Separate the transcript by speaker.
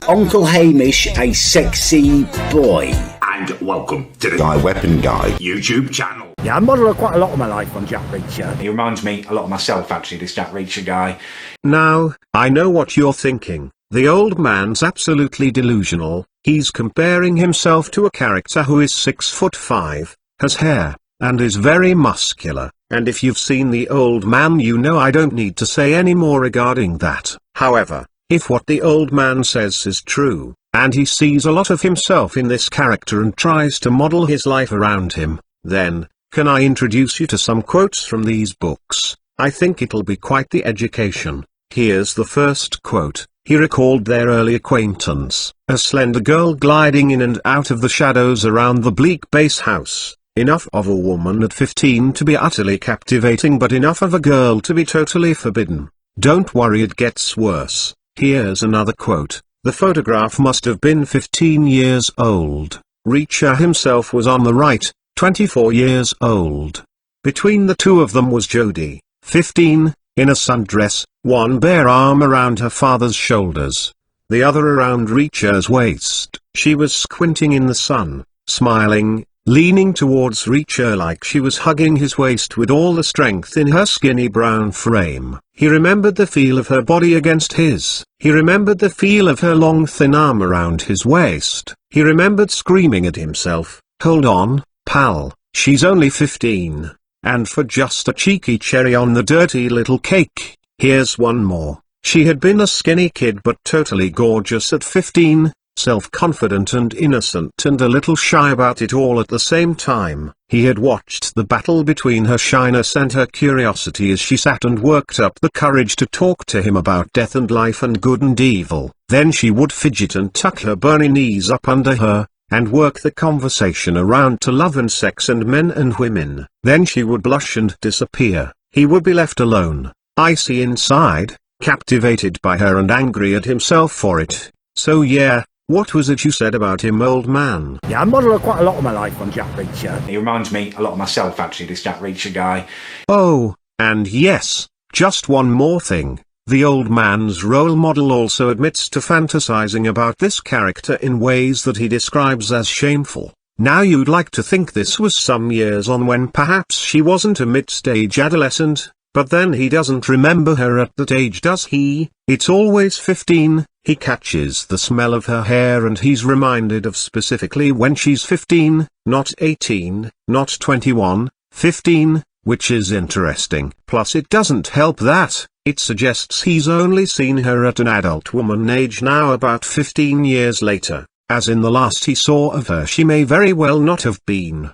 Speaker 1: Uncle Hamish, a sexy boy.
Speaker 2: And welcome to the
Speaker 3: Guy Weapon Guy
Speaker 2: YouTube channel.
Speaker 4: Yeah, I model quite a lot of my life on Jack Reacher.
Speaker 2: He reminds me a lot of myself, actually, this Jack Reacher guy.
Speaker 5: Now, I know what you're thinking. The old man's absolutely delusional. He's comparing himself to a character who is 6'5", has hair, and is very muscular. And if you've seen the old man, you know I don't need to say any more regarding that. However, if what the old man says is true, and he sees a lot of himself in this character and tries to model his life around him, then, can I introduce you to some quotes from these books? I think it'll be quite the education. Here's the first quote. He recalled their early acquaintance, a slender girl gliding in and out of the shadows around the bleak base house. Enough of a woman at 15 to be utterly captivating, but enough of a girl to be totally forbidden. Don't worry, it gets worse. Here's another quote. The photograph must have been 15 years old. Reacher himself was on the right, 24 years old. Between the two of them was Jodie, 15, in a sundress, one bare arm around her father's shoulders, the other around Reacher's waist. She was squinting in the sun, smiling, leaning towards Reacher like she was hugging his waist with all the strength in her skinny brown frame. He remembered the feel of her body against his. He remembered the feel of her long thin arm around his waist. He remembered screaming at himself, "Hold on, pal, she's only 15. And for just a cheeky cherry on the dirty little cake, here's one more. She had been a skinny kid but totally gorgeous at 15. Self-confident and innocent and a little shy about it all at the same time. He had watched the battle between her shyness and her curiosity as she sat and worked up the courage to talk to him about death and life and good and evil. Then she would fidget and tuck her bony knees up under her, and work the conversation around to love and sex and men and women. Then she would blush and disappear. He would be left alone, icy inside, captivated by her and angry at himself for it. So yeah. What was it you said about him, old man?
Speaker 4: Yeah, I model quite a lot of my life on Jack Reacher.
Speaker 2: He reminds me a lot of myself, actually, this Jack Reacher guy.
Speaker 5: Oh, and yes, just one more thing. The old man's role model also admits to fantasizing about this character in ways that he describes as shameful. Now you'd like to think this was some years on when perhaps she wasn't a mid-stage adolescent, but then he doesn't remember her at that age, does he? It's always 15. He catches the smell of her hair and he's reminded of specifically when she's 15, not 18, not 21, 15, which is interesting. Plus it doesn't help that it suggests he's only seen her at an adult woman age now, about 15 years later, as in the last he saw of her she may very well not have been